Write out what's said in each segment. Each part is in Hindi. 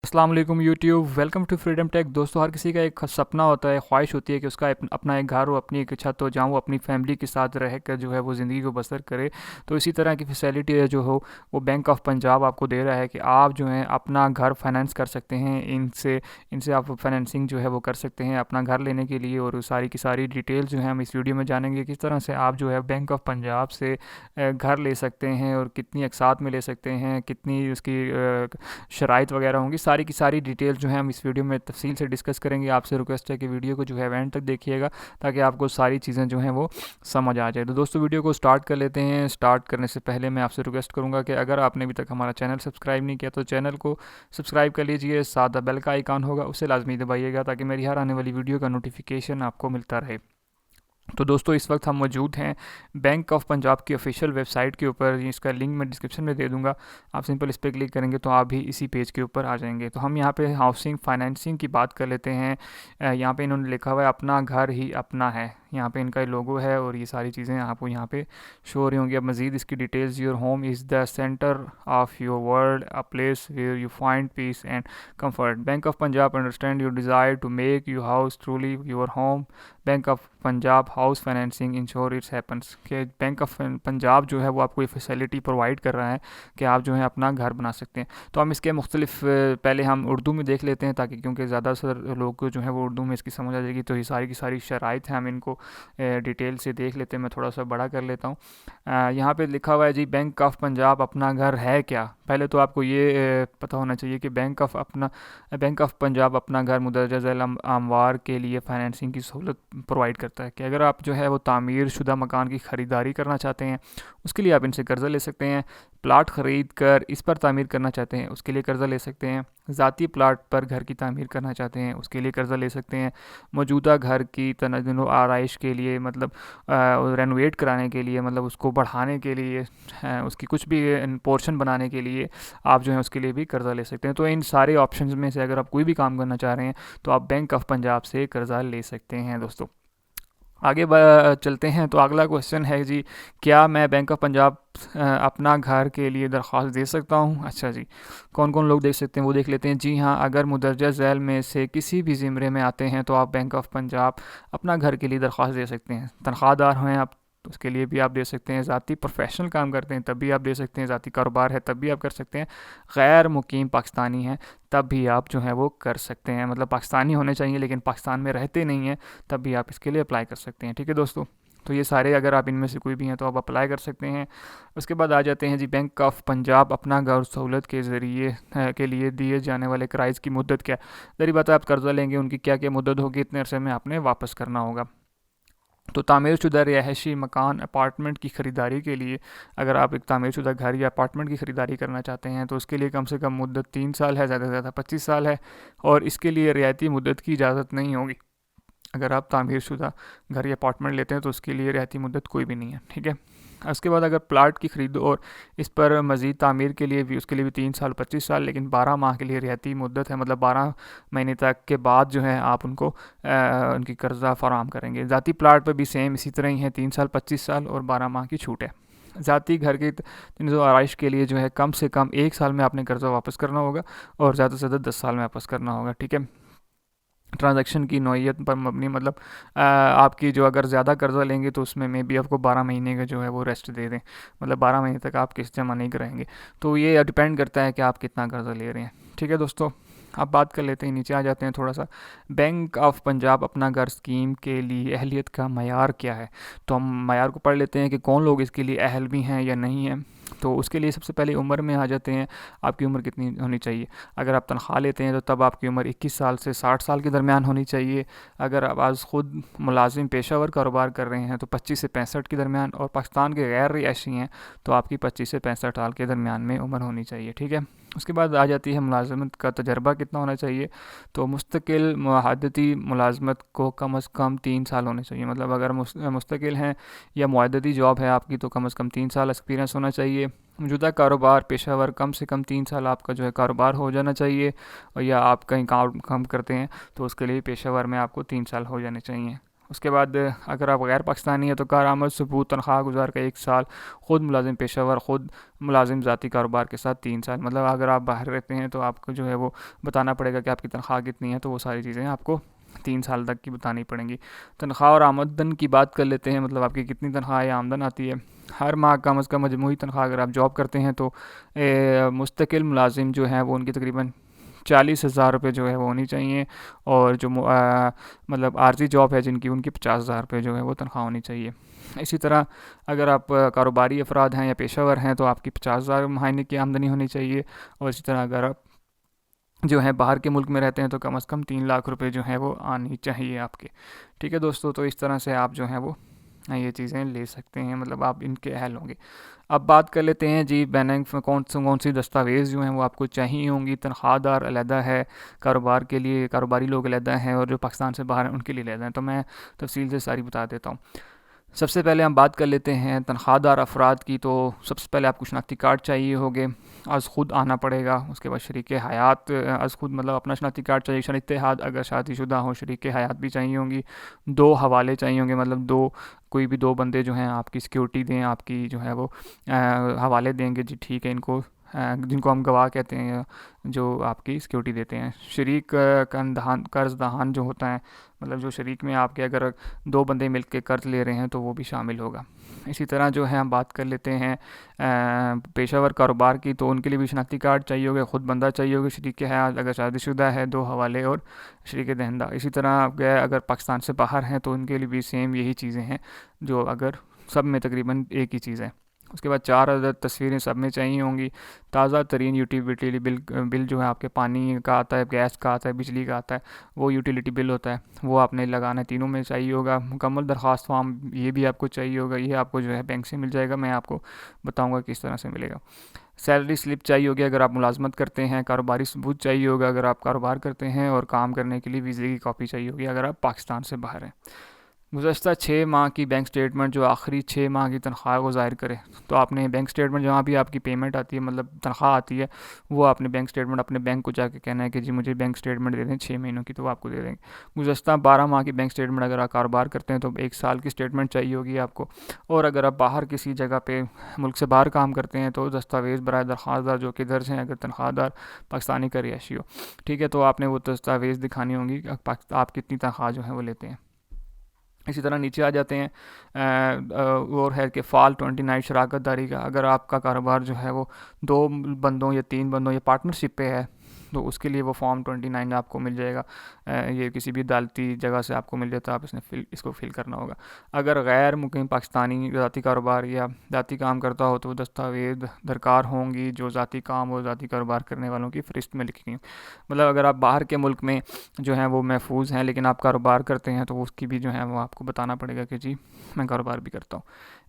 अस्सलाम वालेकुम YouTube, welcome to Freedom Tech. दोस्तों, हर किसी का एक सपना होता है, ख्वाहिश होती है कि उसका अपना एक घर हो, अपनी एक छत हो, जहाँ वो अपनी फैमिली के साथ रह कर जो है वो ज़िंदगी को बसर करे। तो इसी तरह की फैसिलिटी है जो हो वो बैंक ऑफ पंजाब आपको दे रहा है कि आप जो है अपना घर फाइनेंस कर सकते हैं। इनसे इनसे आप फाइनेंसिंग जो है वो कर सकते हैं अपना घर लेने के लिए। और सारी की सारी डिटेल जो है हम इस वीडियो में जानेंगे, किस तरह से आप जो है बैंक ऑफ पंजाब से घर ले सकते हैं और कितनी अकसात में ले सकते हैं, कितनी उसकी शराइत वगैरह होंगी। सारी की सारी डिटेल जो है हम इस वीडियो में तफसील से डिस्कस करेंगे। आपसे रिक्वेस्ट है कि वीडियो को जो है एंड तक देखिएगा, ताकि आपको सारी चीज़ें जो हैं वो समझ आ जाए। तो दोस्तों, वीडियो को स्टार्ट कर लेते हैं। स्टार्ट करने से पहले मैं आपसे रिक्वेस्ट करूँगा कि अगर आपने अभी तक हमारा चैनल सब्सक्राइब नहीं किया तो चैनल को सब्सक्राइब कर लीजिए। साथ बेल का आइकॉन होगा, उसे लाजमी दबाइएगा, ताकि मेरी हर आने वाली वीडियो का नोटिफिकेशन आपको मिलता रहे। तो दोस्तों, इस वक्त हम मौजूद हैं बैंक ऑफ पंजाब की ऑफिशियल वेबसाइट के ऊपर। इसका लिंक मैं डिस्क्रिप्शन में दे दूंगा। आप सिंपल इस पर क्लिक करेंगे तो आप भी इसी पेज के ऊपर आ जाएंगे। तो हम यहाँ पे हाउसिंग फाइनेंसिंग की बात कर लेते हैं। यहाँ पे इन्होंने लिखा हुआ है अपना घर ही अपना है। यहाँ पे इनका लोगो है और ये सारी चीज़ें आपको यहाँ पे शो हो रही होंगी। अब मज़ीद इसकी details, your home is the centre of your world, a place where you find peace and comfort. Bank of Punjab understand your desire to make your house truly your home. Bank of Punjab house financing ensure it's happens. कि बैंक ऑफ पंजाब जो है वो आपको ये फैसिलिटी प्रोवाइड कर रहा है कि आप जो है अपना घर बना सकते हैं। तो हम इसके मुख्तलिफ पहले हम उर्दू में देख लेते हैं, ताकि क्योंकि ज़्यादातर लोग जो है वो उर्दू में इसकी समझ आ जाएगी। तो ये सारी की सारी शराइत हैं, हम इनको डिटेल से देख लेते हैं। मैं थोड़ा सा बड़ा कर लेता हूँ। यहाँ पे लिखा हुआ है जी, बैंक ऑफ पंजाब अपना घर है क्या। पहले तो आपको ये पता होना चाहिए कि बैंक ऑफ पंजाब अपना घर मुंदरजा झैल अमवार के लिए फाइनेंसिंग की सहूलत प्रोवाइड करता है। कि अगर आप जो है वो तामीर शुदा मकान की ख़रीदारी करना चाहते हैं, उसके लिए आप इनसे कर्ज़ा ले सकते हैं। प्लाट ख़रीद कर इस पर तामीर करना चाहते हैं, उसके लिए कर्ज़ा ले सकते हैं। ज़ाती प्लाट पर घर की तामीर करना चाहते हैं, उसके लिए कर्ज़ा ले सकते हैं। मौजूदा घर की तनज़्ज़ुन व आराइश के लिए, मतलब रेनोवेट कराने के लिए, मतलब उसको बढ़ाने के लिए, उसकी कुछ भी पोर्शन बनाने के लिए आप जो है उसके लिए भी कर्ज़ा ले सकते हैं। तो इन सारे ऑप्शंस में से अगर आप कोई भी काम करना चाह रहे हैं तो आप बैंक ऑफ पंजाब से कर्ज़ा ले सकते हैं। दोस्तों, आगे चलते हैं। तो अगला क्वेश्चन है जी, क्या मैं बैंक ऑफ पंजाब अपना घर के लिए दरख्वास्त दे सकता हूँ। अच्छा जी, कौन कौन लोग देख सकते हैं वो देख लेते हैं। जी हाँ, अगर मुदरजा झैल में से किसी भी ज़िमरे में आते हैं तो आप बैंक ऑफ पंजाब अपना घर के लिए दरख्वास्त दे सकते हैं। तनख्वाहदार हैं आप तो उसके लिए भी आप दे सकते हैं। ज़ाती प्रोफेशनल काम करते हैं तब भी आप दे सकते हैं। ज़ाती कारोबार है तब भी आप कर सकते हैं। गैर मुकीम पाकिस्तानी हैं तब भी आप जो है वो कर सकते हैं। मतलब पाकिस्तानी होने चाहिए लेकिन पाकिस्तान में रहते नहीं हैं, तब भी आप इसके लिए अप्लाई कर सकते हैं। ठीक है दोस्तों, तो ये सारे अगर आप इनमें से कोई भी हैं तो आप अप्लाई कर सकते हैं। उसके बाद आ जाते हैं जी, बैंक ऑफ पंजाब अपना घर सहूलत के ज़रिए के लिए दिए जाने वाले किराए की मुद्दत क्या है। ज़री बात है, आप कर्ज़ा लेंगे, उनकी क्या क्या मुद्दत होगी, इतने अरसे में आपने वापस करना होगा। तो तामीरशुदा रिहायशी मकान अपार्टमेंट की ख़रीदारी के लिए, अगर आप एक तामीरशुदा घर या अपार्टमेंट की ख़रीदारी करना चाहते हैं तो उसके लिए कम से कम मुद्दत 3 साल है, ज़्यादा से ज़्यादा 25 साल है। और इसके लिए रियायती मुद्दत की इजाज़त नहीं होगी। अगर आप तामीरशुदा घर या अपार्टमेंट लेते हैं तो उसके लिए रियायती मुद्दत कोई भी नहीं है। ठीक है, उसके बाद अगर प्लाट की ख़रीद और इस पर मज़ीद तामीर के लिए भी, उसके लिए भी 3 साल 25 साल, लेकिन 12 माह के लिए रियायती मुद्दत है। मतलब 12 महीने तक के बाद जो है आप उनको उनकी कर्ज़ा फराहम करेंगे। ज़ाती प्लाट पर भी सेम इसी तरह ही है, 3 साल 25 साल और 12 माह की छूट है। ज़ाती घर की तनज़्ज़ुन आराइश के लिए जो है कम से कम 1 साल में आपने कर्ज़ा वापस करना होगा और ज़्यादा से ज़्यादा 10 साल में वापस करना होगा। ठीक है, ट्रांजैक्शन की नौइयत पर मबनी, मतलब आपकी जो अगर ज़्यादा कर्ज़ा लेंगे तो उसमें भी आपको 12 महीने का जो है वो रेस्ट दे दें। मतलब 12 महीने तक आप किस्त जमा नहीं कराएंगे। तो ये डिपेंड करता है कि आप कितना कर्ज़ा ले रहे हैं। ठीक है दोस्तों, अब बात कर लेते हैं, नीचे आ जाते हैं थोड़ा सा। बैंक ऑफ पंजाब अपना घर स्कीम के लिए अहलियत का मयार क्या है। तो हम मयार को पढ़ लेते हैं कि कौन लोग इसके लिए अहल भी हैं या नहीं हैं। तो उसके लिए सबसे पहले उम्र में आ जाते हैं। आपकी उम्र कितनी होनी चाहिए। अगर आप तनख्वाह लेते हैं तो तब आपकी उम्र 21 साल से 60 साल के दरमियान होनी चाहिए। अगर आप आज ख़ुद मुलाजिम पेशावर कारोबार कर रहे हैं तो 25 से 65 के दरमियान, और पाकिस्तान के गैर रिहायशी हैं तो आपकी 25 से 65 साल के दरमियान में उम्र होनी चाहिए। ठीक है, उसके बाद आ जाती है मुलाजमत का तजर्बा कितना होना चाहिए। तो मुस्तकिल मुआहदती मुलाजमत को कम अज़ कम 3 साल होने चाहिए। मतलब अगर मुस्तकिल हैं या मुआहदती जॉब है आपकी तो कम अज़ कम 3 साल एक्सपीरियंस होना चाहिए। मौजूदा कारोबार पेशावर, कम से कम 3 साल आपका जो है कारोबार हो जाना चाहिए। और या आप कहीं काम काम करते हैं तो उसके लिए पेशावर में आपको 3 साल हो जाने चाहिए। उसके बाद अगर आप गैर पाकिस्तानी हैं तो कारआमद सबूत तनख्वाह गुजार का 1 साल, ख़ुद मुलाजिम पेशावर ख़ुद मुलाजिम ज़ाती कारोबार के साथ 3 साल। मतलब अगर आप बाहर रहते हैं तो आपको जो है वो बताना पड़ेगा कि आपकी तनख्वाह कितनी है, तो वो सारी चीज़ें आपको 3 साल तक की बतानी पड़ेंगी। तनख्वाह और आमदन की बात कर लेते हैं, मतलब आपकी कितनी तनख्वाह या आमदन आती है। हर माह कम अज़ कम मजमूई तनख्वाह, अगर आप जॉब करते हैं तो मुस्तकिल मुलाजिम जो हैं वो उनकी तकरीबन 40,000 रुपये जो है वो होनी चाहिए, और जो मतलब आर्जी जॉब है जिनकी, उनकी 50,000 रुपये जो है वो तनख्वाह होनी चाहिए। इसी तरह अगर आप कारोबारी अफराद हैं या पेशावर हैं तो आपकी 50,000 महीने की आमदनी होनी चाहिए। और इसी तरह अगर आप जो है बाहर के मुल्क में रहते हैं तो कम से कम 3 लाख रुपए जो है वो आनी चाहिए आपके। ठीक है दोस्तों, तो इस तरह से आप जो है वो ये चीज़ें ले सकते हैं, मतलब आप इनके अहल होंगे। अब बात कर लेते हैं जी बैंक में कौन सी दस्तावेज़ जो हैं वो आपको चाहिए होंगी। तनख्वाहदार अलहदा है, कारोबार के लिए कारोबारी लोग अलहदा हैं, और जो पाकिस्तान से बाहर हैं उनके लिए अलहदा हैं। तो मैं तफसील से सारी बता देता हूँ। सबसे पहले हम बात कर लेते हैं तनख्वाहदार अफराद की। तो सबसे पहले आपको शनाख्ती कार्ड चाहिए होंगे, अज़ ख़ुद आना पड़ेगा। उसके बाद शरीक हयात अज़ ख़ुद, मतलब अपना शनाख्ती कार्ड चाहिए। शरीक हयात अगर शादीशुदा हो, शरीक हयात भी चाहिए होंगी। 2 हवाले चाहिए होंगे, मतलब कोई भी 2 बंदे जो हैं आपकी सिक्योरिटी दें, आपकी जो है वो हवाले देंगे जी, ठीक है, इनको जिनको हम गवाह कहते हैं, जो आपकी सिक्योरिटी देते हैं। शरीक कर्ज दहान जो होता है, मतलब जो शरीक में आपके अगर 2 बंदे मिल के कर्ज ले रहे हैं तो वो भी शामिल होगा। इसी तरह जो है हम बात कर लेते हैं पेशावर कारोबार की। तो उनके लिए भी शनाख्ती कार्ड चाहिए होगा, ख़ुद बंदा चाहिए होगा, शरीक है अगर शादीशुदा है, 2 हवाले और शरीक दहंदा। इसी तरह आप अगर पाकिस्तान से बाहर हैं तो उनके लिए भी सेम यही चीज़ें हैं, जो अगर सब में तकरीबन एक ही चीज़ है। उसके बाद 4 अदद तस्वीरें सब में चाहिए होंगी। ताज़ा तरीन यूटिलिटी बिल जो है आपके पानी का आता है, गैस का आता है, बिजली का आता है, वो यूटिलिटी बिल होता है, वो आपने लगाना है। तीनों में चाहिए होगा। मुकम्मल दरख्वास्त फॉर्म ये भी आपको चाहिए होगा, ये आपको जो है बैंक से मिल जाएगा। मैं आपको बताऊँगा किस तरह से मिलेगा। सैलरी स्लिप चाहिए होगी अगर आप मुलाजमत करते हैं। कारोबारी सबूत चाहिए होगा अगर आप कारोबार करते हैं। और काम करने के लिए वीज़े की कॉपी चाहिए होगी अगर आप पाकिस्तान से बाहर हैं। गुज़श्ता 6 माह की बैंक स्टेटमेंट जो आखिरी 6 माह की तनख्वाह को ज़ाहिर करे। तो आपने बैंक स्टेटमेंट जहाँ भी आपकी पेमेंट आती है, मतलब तनख्वाह आती है, वो आपने बैंक स्टेटमेंट अपने बैंक को जाके कहना है कि जी मुझे बैंक स्टेटमेंट दे दें 6 महीनों की, तो वो आपको दे देंगे। गुज़श्ता 12 माह की बैंक स्टेटमेंट अगर आप कारोबार करते हैं तो 1 साल की स्टेटमेंट चाहिए होगी आपको। और अगर आप बाहर किसी जगह पे मुल्क से बाहर काम करते हैं तो दस्तावेज़ बराए दरख्वास्तदार जो कि दर्ज हैं, अगर तनख्वाहदार पाकिस्तानी का रिहायशी हो, ठीक है, तो आपने वो दस्तावेज़ दिखानी होंगी आप कितनी तनख्वाह जो है वो लेते हैं। इसी तरह नीचे आ जाते हैं और है कि फ़ाल 29 शराकत दारी का। अगर आपका कारोबार जो है वो 2 बंदों या 3 बंदों या पार्टनरशिप पे है तो उसके लिए वो फॉर्म 29 आपको मिल जाएगा। ये किसी भी अदालती जगह से आपको मिल जाता है, आप इसको फिल करना होगा। अगर गैर मुकीम पाकिस्तानी ज़ाती कारोबार या ज़ाती काम करता हो तो दस्तावेज़ दरकार होंगी जो ज़ाती काम और ज़ाती कारोबार करने वालों की फ़हरिस्त में लिखी गई। मतलब अगर आप बाहर के मुल्क में जो हैं वो महफूज हैं लेकिन आप कारोबार करते हैं तो उसकी भी जो है वो आपको बताना पड़ेगा कि जी मैं कारोबार भी करता हूँ।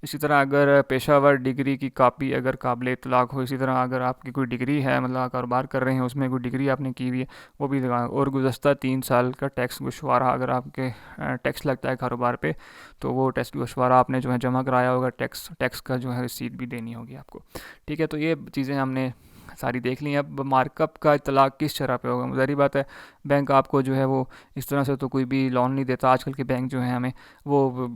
इसी तरह अगर पेशावर डिग्री की कापी अगर काबिल इतलाक़ हो, इसी तरह अगर आपकी कोई डिग्री है, मतलब कारोबार कर रहे हैं उसमें कोई डिग्री आपने की हुई है, वो भी दिखा। और गुज़श्ता 3 साल का टैक्स गोशवारा अगर आपके टैक्स लगता है कारोबार पे तो वो टैक्स गोशवारा आपने जो है जमा कराया होगा, टैक्स का जो है रसीद भी देनी होगी आपको। ठीक है, तो ये चीज़ें हमने सारी देख ली। अब मार्कअप का इतलाक़ किस शरह पे होगा। ज़ाहिर बात है बैंक आपको जो है वो इस तरह से तो कोई भी लोन नहीं देता। आजकल के बैंक जो है हमें वो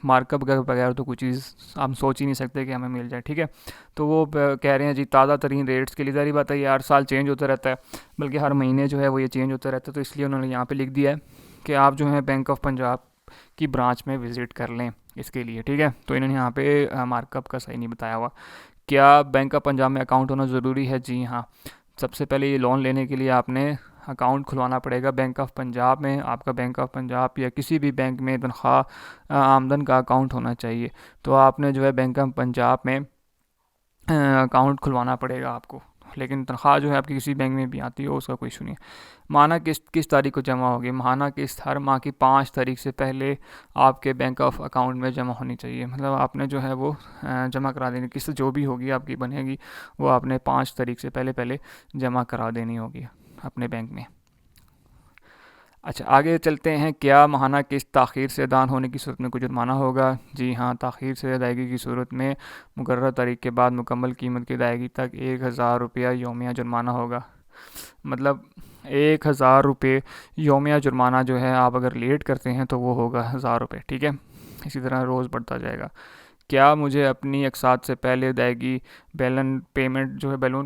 मार्कअप के बगैर तो कोई चीज़ हम सोच ही नहीं सकते कि हमें मिल जाए। ठीक है, तो वो कह रहे हैं जी ताज़ा तरीन रेट्स के लिए। ज़ाहिर बात है ये हर साल चेंज होता रहता है, बल्कि हर महीने जो है वो ये चेंज होता रहता है। तो इसलिए उन्होंने यहाँ पर लिख दिया है कि आप जो है बैंक ऑफ पंजाब की ब्रांच में विज़िट कर लें इसके लिए। ठीक है, तो इन्होंने यहाँ पे मार्कअप का सही नहीं बताया हुआ। क्या बैंक ऑफ पंजाब में अकाउंट होना ज़रूरी है? जी हाँ, सबसे पहले ये लोन लेने के लिए आपने अकाउंट खुलवाना पड़ेगा बैंक ऑफ पंजाब में। आपका बैंक ऑफ पंजाब या किसी भी बैंक में तनख्वाह आमदन का अकाउंट होना चाहिए। तो आपने जो है बैंक ऑफ पंजाब में अकाउंट खुलवाना पड़ेगा आपको। लेकिन तनख्वाह जो है आपकी किसी बैंक में भी आती हो उसका कोई इशू नहीं है। माना किस्त किस तारीख को जमा होगी? माना किस्त हर माह की 5 तारीख से पहले आपके बैंक ऑफ अकाउंट में जमा होनी चाहिए। मतलब आपने जो है वो जमा करा देनी, किस्त जो भी होगी आपकी बनेगी वो आपने 5 तारीख से पहले जमा करा देनी होगी अपने बैंक में। अच्छा, आगे चलते हैं। क्या माहाना किस्त ताख़ीर से अदा होने की सूरत में कोई जुर्माना होगा? जी हाँ, ताख़ीर से अदायगी की सूरत में मुकर्रर तारीख के बाद मुकम्मल कीमत की अदायगी तक 1,000 रुपया यौमिया जुर्माना होगा। मतलब 1,000 रुपये यौमिया जुर्माना जो है आप अगर लेट करते हैं तो वो होगा 1,000 रुपये, ठीक है। इसी तरह रोज़ बढ़ता जाएगा। क्या मुझे अपनी अक़सात से पहले अदायगी बैलून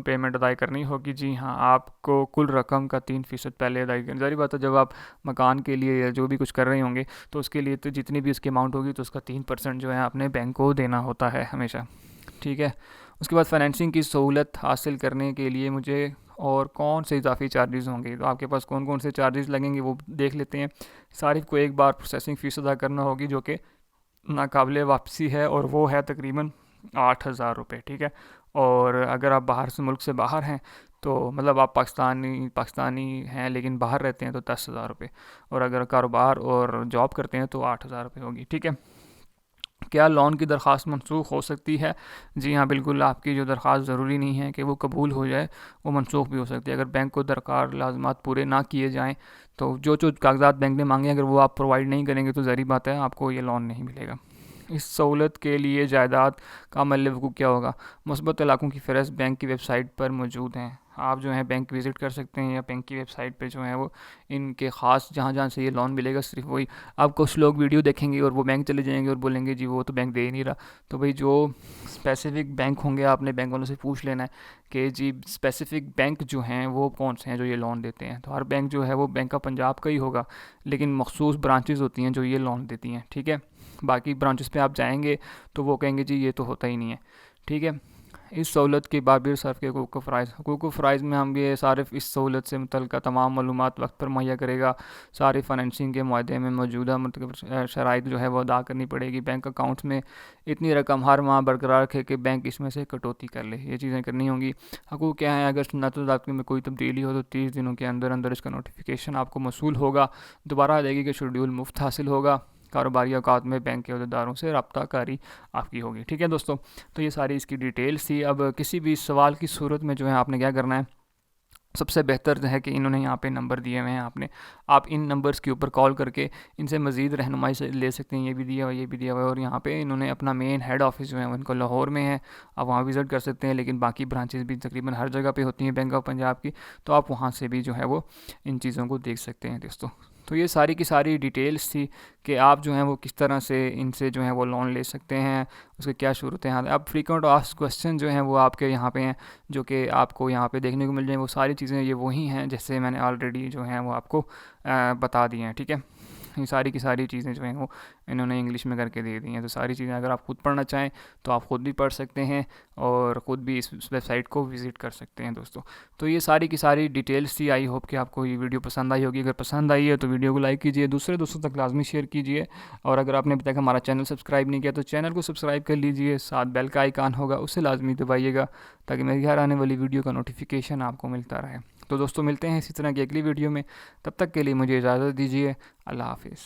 पेमेंट अदाई करनी होगी? जी हाँ, आपको कुल रकम का 3% पहले अदायगी करनी। ज़ाहिर बात है, जब आप मकान के लिए या जो भी कुछ कर रहे होंगे तो उसके लिए तो जितनी भी उसकी अमाउंट होगी तो उसका 3% जो है आपने बैंक को देना होता है हमेशा, ठीक है। उसके बाद फाइनेंसिंग की सहूलत हासिल करने के लिए मुझे और कौन से इजाफी चार्जेस होंगे, तो आपके पास कौन कौन से चार्जेस लगेंगे वो देख लेते हैं। सारिफ को एक बार प्रोसेसिंग फ़ीस अदा करना होगी जो कि नाकाबिले वापसी है, और वो है तकरीबन 8,000 रुपये, ठीक है। और अगर आप बाहर से मुल्क से बाहर हैं तो मतलब आप पाकिस्तानी हैं लेकिन बाहर रहते हैं तो 10,000 रुपये, और अगर कारोबार और जॉब करते हैं तो 8,000 रुपये होगी, ठीक है। क्या लोन की दरख्वास्त मनसूख हो सकती है? जी हाँ, बिल्कुल। आपकी जो दरख्वास्त ज़रूरी नहीं है कि वो कबूल हो जाए, वो मनसूख भी हो सकती है। अगर बैंक को दरकार लाजमात पूरे ना किए जाएँ तो जो जो कागजात बैंक ने मांगे अगर वो आप प्रोवाइड नहीं करेंगे तो ज़ाहिर बात है आपको ये लोन नहीं मिलेगा। इस सहूलत के लिए जायदाद का अमल वक़ूफ़ क्या होगा? मुस्बत इलाकों की फ़हरिस्त बैंक की वेबसाइट पर मौजूद हैं। आप जो है बैंक विज़िट कर सकते हैं या बैंक की वेबसाइट पे जो है वो इनके ख़ास जहाँ जहाँ से ये लोन मिलेगा सिर्फ वही। आप कुछ लोग वीडियो देखेंगे और वो बैंक चले जाएंगे और बोलेंगे जी वो तो बैंक दे ही नहीं रहा। तो भाई जो स्पेसिफ़िक बैंक होंगे आपने बैंक वालों से पूछ लेना है कि जी स्पेसिफ़िक बैंक जो हैं वो कौन से हैं जो ये लोन देते हैं। तो हर बैंक जो है वो बैंक ऑफ पंजाब का ही होगा, लेकिन मखसूस ब्रांचेज़ होती हैं जो ये लोन देती हैं, ठीक है। बाकी ब्रांचेस पे आप जाएंगे तो वो कहेंगे जी ये तो होता ही नहीं है, ठीक है। इस सहूलत के बाबिर सर्फ के हकूक़ फ़राइज़ में हम ये सारिफ इस सहूलत से मुतल्लिक़ तमाम मालूमात वक्त पर मुहैया करेगा। सारे फाइनेंसिंग के मुआहदे में मौजूदा मतलब शराइत जो है वो अदा करनी पड़ेगी। बैंक अकाउंट्स में इतनी रकम हर माह बरकरार रखे कि बैंक इसमें से कटौती कर ले, ये चीज़ें करनी होंगी। हकूक़ क्या है? अगर सुन्नत में कोई तब्दीली हो तो 30 दिनों के अंदर अंदर इसका नोटिफिकेशन आपको मौसूल होगा। दोबारा अदायगी का शेड्यूल मुफ्त हासिल होगा। कारोबारी औकात में बैंक के अहदेदारों से रब्ता कारी आपकी होगी, ठीक है दोस्तों। तो ये सारी इसकी डिटेल्स थी। अब किसी भी सवाल की सूरत में जो है आपने क्या करना है, सबसे बेहतर है कि इन्होंने यहाँ पे नंबर दिए हुए हैं, आप इन नंबर्स के ऊपर कॉल करके इनसे मज़ीद रहनुमाई से ले सकते हैं। ये भी दिया हुआ, ये भी दिया हुआ है, और यहाँ पे इन्होंने अपना मेन हेड ऑफिस जो है उनको लाहौर में है, आप वहाँ विज़िट कर सकते हैं। लेकिन बाकी ब्रांचेस भी तकरीबन हर जगह पे होती हैं बैंक ऑफ पंजाब की, तो आप वहाँ से भी जो है वो इन चीज़ों को देख सकते हैं दोस्तों। तो ये सारी की सारी डिटेल्स थी कि आप जो हैं वो किस तरह से इनसे जो है वो लोन ले सकते हैं, उसके क्या सूरत हाल है। अब फ्रीक्वेंट आस्क्ड क्वेश्चन जो हैं वो आपके यहाँ पे हैं, जो कि आपको यहाँ पे देखने को मिल जाए। वो सारी चीज़ें ये वही हैं जैसे मैंने ऑलरेडी जो हैं वो आपको बता दी हैं, ठीक है। ये सारी की सारी चीज़ें जो हैं वो इन्होंने इंग्लिश में करके दे दी हैं। तो सारी चीज़ें अगर आप ख़ुद पढ़ना चाहें तो आप ख़ुद भी पढ़ सकते हैं और ख़ुद भी इस वेबसाइट को विज़िट कर सकते हैं दोस्तों। तो ये सारी की सारी डिटेल्स थी। आई होप कि आपको ये वीडियो पसंद आई होगी। अगर पसंद आई है तो वीडियो को लाइक कीजिए, दूसरे दोस्तों तक लाजमी शेयर कीजिए, और अगर आपने अभी तक हमारा चैनल सब्सक्राइब नहीं किया तो चैनल को सब्सक्राइब कर लीजिए। साथ बेल का आइकान होगा उसे लाजमी दबाइएगा ताकि मेरी हर आने वाली वीडियो का नोटिफिकेशन आपको मिलता रहे। तो दोस्तों मिलते हैं इसी तरह की अगली वीडियो में, तब तक के लिए मुझे इजाज़त दीजिए। अल्लाह हाफिज़।